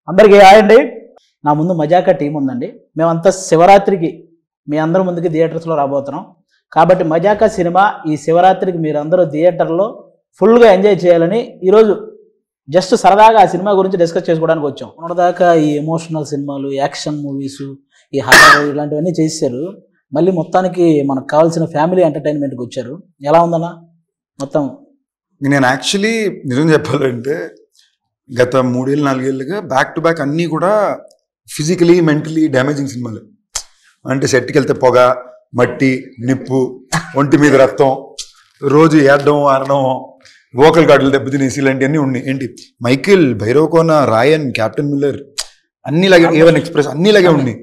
అందరికీ హాయ్ అండి. నా ముందు మజాకా టీం ఉందండి. మేమంతా శివరాత్రికి మీ అందరి ముందుకి థియేటర్స్లో రాబోతున్నాం. కాబట్టి మజాకా సినిమా ఈ శివరాత్రికి మీరందరూ థియేటర్లో ఫుల్గా ఎంజాయ్ చేయాలని ఈరోజు జస్ట్ సరదాగా ఆ సినిమా గురించి డిస్కస్ చేసుకోవడానికి వచ్చాం. మొన్నదాకా ఈ ఎమోషనల్ సినిమాలు, యాక్షన్ మూవీస్, ఈ హర్రర్ ఇలాంటివన్నీ చేశారు. మళ్ళీ మొత్తానికి మనకు కావాల్సిన ఫ్యామిలీ ఎంటర్టైన్మెంట్కి వచ్చారు. ఎలా ఉందన్నా మొత్తం? నేను యాక్చువల్లీ నిజం చెప్పాలంటే గత 3 ఏళ్ళు 4 ఏళ్ళుగా బ్యాక్ టు బ్యాక్ అన్నీ కూడా ఫిజికలీ మెంటలీ డ్యామేజింగ్ సినిమాలు. అంటే సెట్కి వెళ్తే పొగ, మట్టి, నిప్పు, ఒంటి మీద రక్తం, రోజు ఏడడం ఆడడం, వోకల్ గార్డులు దెబ్బతినేసి ఇలాంటివన్నీ ఉన్నాయి. ఏంటి మైకిల్, భైరవకోన, రాయన్, క్యాప్టెన్ మిల్లర్ అన్నిలాగే, ఏవన్ ఎక్స్ప్రెస్ అన్నిలాగే ఉన్నాయి.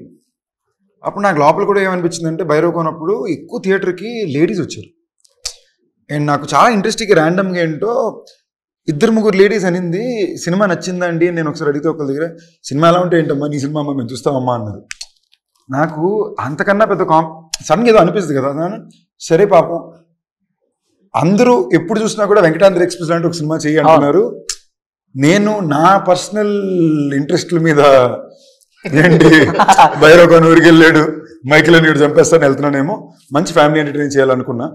అప్పుడు నాకు లోపల కూడా ఏమనిపించిందంటే భైరవకోనప్పుడు ఎక్కువ థియేటర్కి లేడీస్ వచ్చారు. అండ్ నాకు చాలా ఇంట్రెస్టింగ్ ర్యాండమ్గా ఏంటో 2-3 లేడీస్ అనింది సినిమా నచ్చిందండి. నేను ఒకసారి అడిగితే ఒకరి దగ్గర సినిమా ఎలా ఉంటే ఏంటమ్మా నీ సినిమా అమ్మా మేము చూస్తామమ్మా అన్నారు. నాకు అంతకన్నా పెద్ద సడన్గా ఏదో అనిపిస్తుంది కదా. సరే పాపం అందరూ ఎప్పుడు చూసినా కూడా వెంకటాద్రి ఎక్స్ప్రెస్ లాంటి ఒక సినిమా చేయి అంటున్నారు. నేను నా పర్సనల్ ఇంట్రెస్ట్ల మీద ఏంటి భైరవకోన ఊరికి వెళ్ళాడు, మైకిల్ అని చంపేస్తాను వెళ్తున్నానేమో, మంచి ఫ్యామిలీ ఎంటర్టైన్ చేయాలనుకున్నా.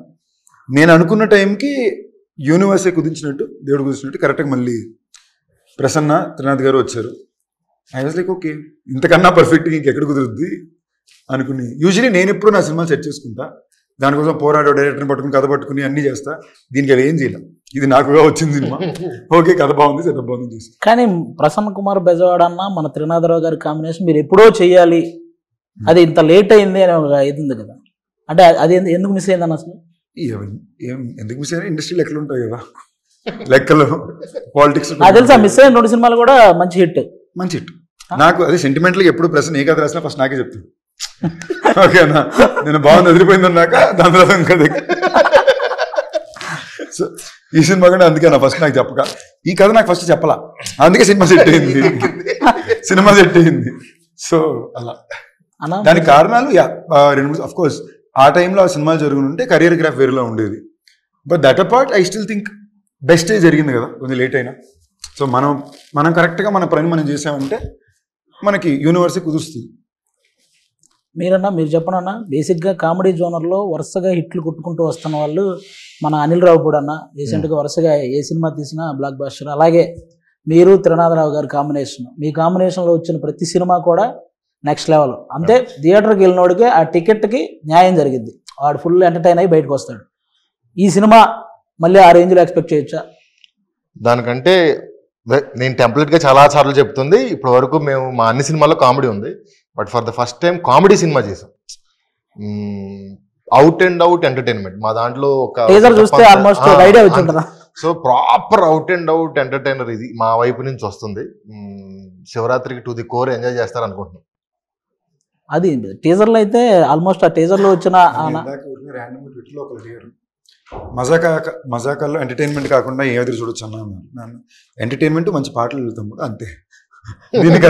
నేను అనుకున్న టైంకి యూనివర్సే కుదించినట్టు, దేవుడు కుదించినట్టు కరెక్ట్గా మళ్ళీ ప్రసన్న త్రినాథ్ గారు వచ్చారు. ఐ వాజ్ లైక్ ఓకే, ఇంతకన్నా పర్ఫెక్ట్గా ఇంకెక్కడ కుదురుద్ది అనుకుని. యూజువలీ నేను ఎప్పుడు నా సినిమాలు సెట్ చేసుకుంటా, దానికోసం పోరాడో డైరెక్టర్ని పట్టుకుని కథ పట్టుకుని అన్నీ చేస్తా. దీనికి అది ఏం చేయలేం, ఇది నాకుగా వచ్చింది సినిమా. ఓకే కథ బాగుంది, సెటప్ బాగుంది చేసి. కానీ ప్రసన్న కుమార్ బెజవాడ అన్న మన త్రినాథరావు గారి కాంబినేషన్ మీరు ఎప్పుడో చేయాలి, అది ఇంత లేట్ అయింది అని ఒక ఇది ఉంది కదా. అంటే అది ఎందుకు మిస్ అయింది అన్న? అసలు ఎందుకు మిస్ అయినా ఇండస్ట్రీ లెక్కలు ఉంటాయి కదా, లెక్కలు పాలిటిక్స్. నాకు తెలుసా మిస్ అయిన 2 సినిమాలు కూడా మంచి హిట్. మంచి హిట్. నాకు అది సెంటిమెంట్లీ ఎప్పుడు ప్రశ్న ఏ కథ రాసినా ఫస్ట్ నాకే చెప్తాను. ఓకేనా, నేను బాగుంది వదిలిపోయింది అన్నాక దాని తర్వాత కదా. సో ఈ సినిమా కూడా అందుకే నా ఫస్ట్ నాకు చెప్పక, ఈ కథ నాకు ఫస్ట్ చెప్పలా, అందుకే సినిమా సెట్ అయింది. సినిమా సెట్ అయింది. సో అలా దానికి కారణాలు 2-3 ఆఫ్ కోర్స్. ఆ టైంలో ఆ సినిమాలు జరుగుతుంటే కెరియర్ గ్రాఫ్ వేరేలా ఉండేది. But that apart I still think బెస్టే జరిగింది కదా, కొంచెం లేట్ అయినా. సో మనం కరెక్ట్గా మన పని మనం చేసామంటే మనకి యూనివర్సే కుదురుస్తుంది. మీరు చెప్పండి అన్న. బేసిక్గా కామెడీ జోనర్లో వరుసగా హిట్లు కొట్టుకుంటూ వస్తున్న వాళ్ళు మన అనిల్ రావిపూడి అన్న. రీసెంట్గా వరుసగా ఏ సినిమా తీసినా బ్లాక్ బాస్టర్. అలాగే మీరు త్రినాథరావు గారి కాంబినేషన్, మీ కాంబినేషన్లో వచ్చిన ప్రతి సినిమా కూడా నెక్స్ట్ లెవెల్. అంతే, థియేటర్కి వెళ్ళినోడికి ఆ టికెట్కి న్యాయం జరిగింది, వాడు ఫుల్ ఎంటర్టైన్ అయ్యి బయటకు వస్తాడు. ఈ సినిమా మళ్ళీ ఆ రేంజ్లో ఎక్స్పెక్ట్ చేయొచ్చా? దానికంటే నేను టెంప్లెట్గా చాలా సార్లు చెప్తుంది, ఇప్పటి వరకు మేము మా అన్ని సినిమాల్లో కామెడీ ఉంది, but for the first time comedy cinema చేసాం. అవుట్ అండ్ అవుట్ ఎంటర్టైన్మెంట్ మా దాంట్లో so proper out and out entertainer ఇది మా వైపు నుంచి వస్తుంది. శివరాత్రికి టు ది కోర్ ఎంజాయ్ చేస్తారు అనుకుంటున్నాం. అది టీజర్లో అయితే ఆల్మోస్ట్ ఆ టీజర్లో వచ్చిన మజాకాల్లో ఎంటర్టైన్మెంట్ కాకుండా ఏ ఎదురు చూడొచ్చు అన్నాను. ఎంటర్టైన్మెంట్ మంచి పాటలు వెళ్తాం కూడా అంతే. దీనికి